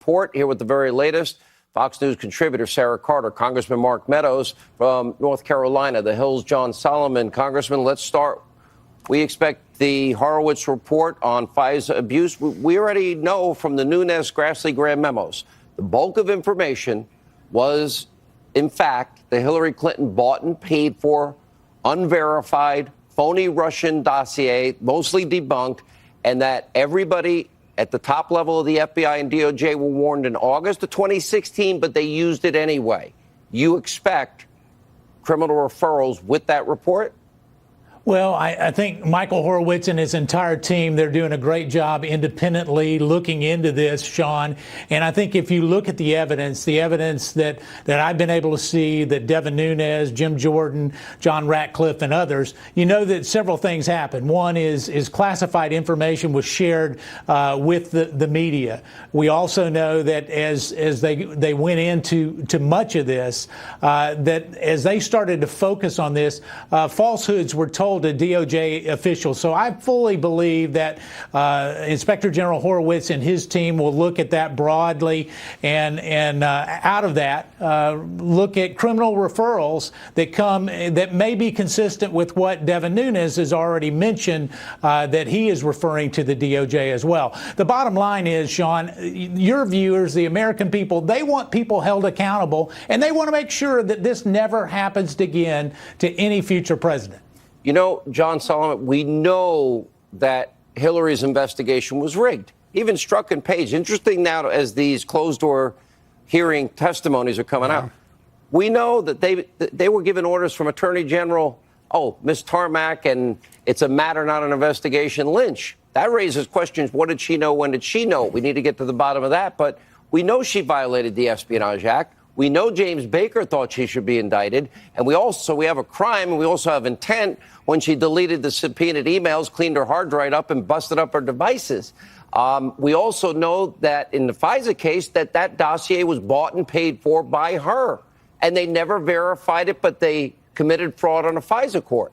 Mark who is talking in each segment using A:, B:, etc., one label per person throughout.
A: report. Here with the very latest, Fox News contributor Sarah Carter, Congressman Mark Meadows from North Carolina, the Hill's John Solomon. Congressman, let's start. We expect the Horowitz report on FISA abuse. We already know from the Nunes-Grassley-Graham memos, the bulk of information was, in fact, the Hillary Clinton bought and paid for, unverified, phony Russian dossier, mostly debunked, and that everybody at the top level of the FBI and DOJ were warned in August of 2016, but they used it anyway. You expect criminal referrals with that report?
B: Well, I think Michael Horowitz and his entire team, they're doing a great job independently looking into this, Sean. And I think if you look at the evidence that I've been able to see, that Devin Nunes, Jim Jordan, John Ratcliffe, and others, you know that several things happened. One is classified information was shared with the media. We also know that as they went into much of this, that as they started to focus on this, falsehoods were told to DOJ officials. So I fully believe that Inspector General Horowitz and his team will look at that broadly and out of that, look at criminal referrals that may be consistent with what Devin Nunes has already mentioned, that he is referring to the DOJ as well. The bottom line is, Sean, your viewers, the American people, they want people held accountable, and they want to make sure that this never happens again to any future president.
A: You know, John Solomon, we know that Hillary's investigation was rigged. Even Strzok and Page. Interesting now as these closed-door hearing testimonies are coming out. We know that they were given orders from Attorney General, Ms. Tarmac, and it's a matter, not an investigation, Lynch. That raises questions. What did she know? When did she know? We need to get to the bottom of that. But we know she violated the Espionage Act. We know James Baker thought she should be indicted. And we have a crime, and we also have intent when she deleted the subpoenaed emails, cleaned her hard drive up, and busted up her devices. We also know that in the FISA case that dossier was bought and paid for by her. And they never verified it, but they committed fraud on a FISA court.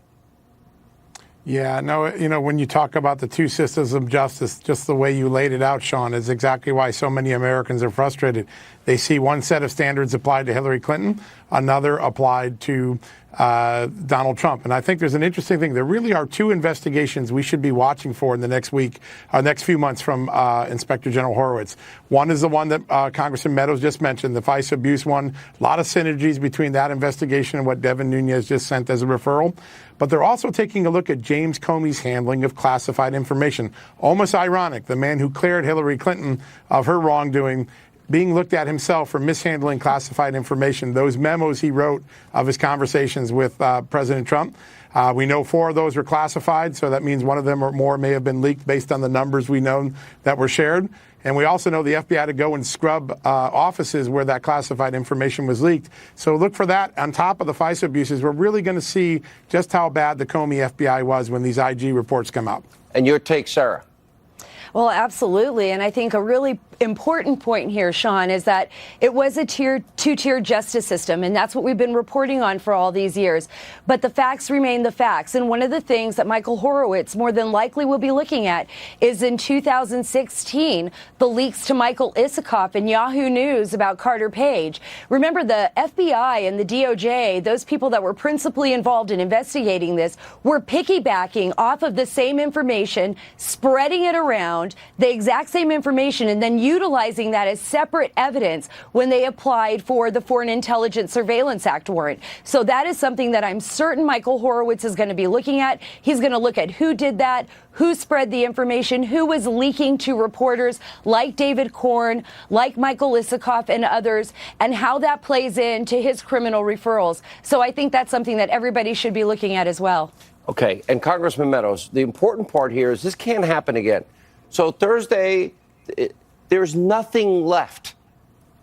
C: Yeah, no, when you talk about the two systems of justice, just the way you laid it out, Sean, is exactly why so many Americans are frustrated. They see one set of standards applied to Hillary Clinton, another applied to Donald Trump. And I think there's an interesting thing. There really are two investigations we should be watching for in the next week, next few months from Inspector General Horowitz. One is the one that Congressman Meadows just mentioned, the FISA abuse one. A lot of synergies between that investigation and what Devin Nunes just sent as a referral. But they're also taking a look at James Comey's handling of classified information. Almost ironic, the man who cleared Hillary Clinton of her wrongdoing being looked at himself for mishandling classified information. Those memos he wrote of his conversations with President Trump. We know 4 of those were classified, so that means one of them or more may have been leaked based on the numbers we know that were shared. And we also know the FBI had to go and scrub offices where that classified information was leaked. So look for that. On top of the FISA abuses, we're really going to see just how bad the Comey FBI was when these IG reports come out.
A: And your take, Sarah?
D: Well, absolutely. And I think a really important point here, Sean, is that it was a two-tier justice system, and that's what we've been reporting on for all these years. But the facts remain the facts. And one of the things that Michael Horowitz more than likely will be looking at is in 2016, the leaks to Michael Isikoff and Yahoo News about Carter Page. Remember, the FBI and the DOJ, those people that were principally involved in investigating this, were piggybacking off of the same information, spreading it around, the exact same information, and then utilizing that as separate evidence when they applied for the Foreign Intelligence Surveillance Act warrant. So that is something that I'm certain Michael Horowitz is going to be looking at. He's going to look at who did that, who spread the information, who was leaking to reporters like David Korn, like Michael Isikoff and others, and how that plays into his criminal referrals. So I think that's something that everybody should be looking at as well.
A: Okay. And Congressman Meadows, the important part here is this can't happen again. So Thursday, there's nothing left.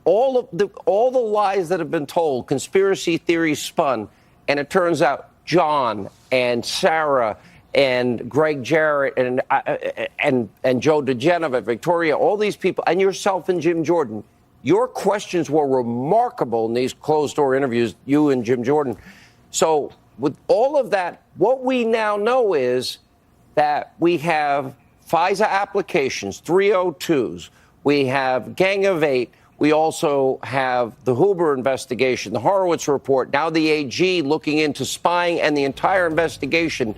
A: All the lies that have been told, conspiracy theories spun, and it turns out John and Sarah and Greg Jarrett and Joe DeGenevieve, Victoria, all these people, and yourself and Jim Jordan. Your questions were remarkable in these closed-door interviews, you and Jim Jordan. So with all of that, what we now know is that we have FISA applications, 302s. We have Gang of Eight. We also have the Huber investigation, the Horowitz report, now the AG looking into spying and the entire investigation.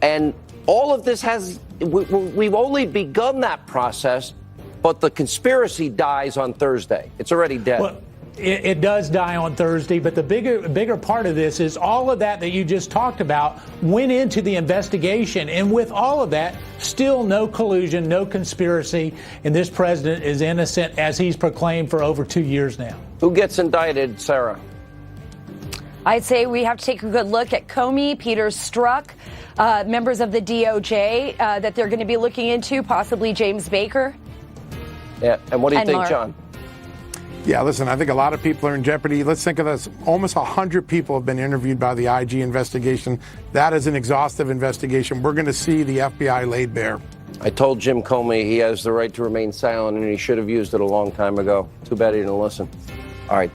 A: And all of this we've only begun that process, but the conspiracy dies on Thursday. It's already dead.
B: Well, it does die on Thursday, but the bigger part of this is all of that you just talked about went into the investigation. And with all of that, still no collusion, no conspiracy. And this president is innocent, as he's proclaimed for over 2 years now.
A: Who gets indicted, Sarah?
D: I'd say we have to take a good look at Comey, Peter Strzok, members of the DOJ that they're going to be looking into, possibly James Baker.
A: Yeah, and what do you think,
D: Mark.
A: John?
C: Yeah, listen, I think a lot of people are in jeopardy. Let's think of this. Almost 100 people have been interviewed by the IG investigation. That is an exhaustive investigation. We're going to see the FBI laid bare.
A: I told Jim Comey he has the right to remain silent, and he should have used it a long time ago. Too bad he didn't listen. All right.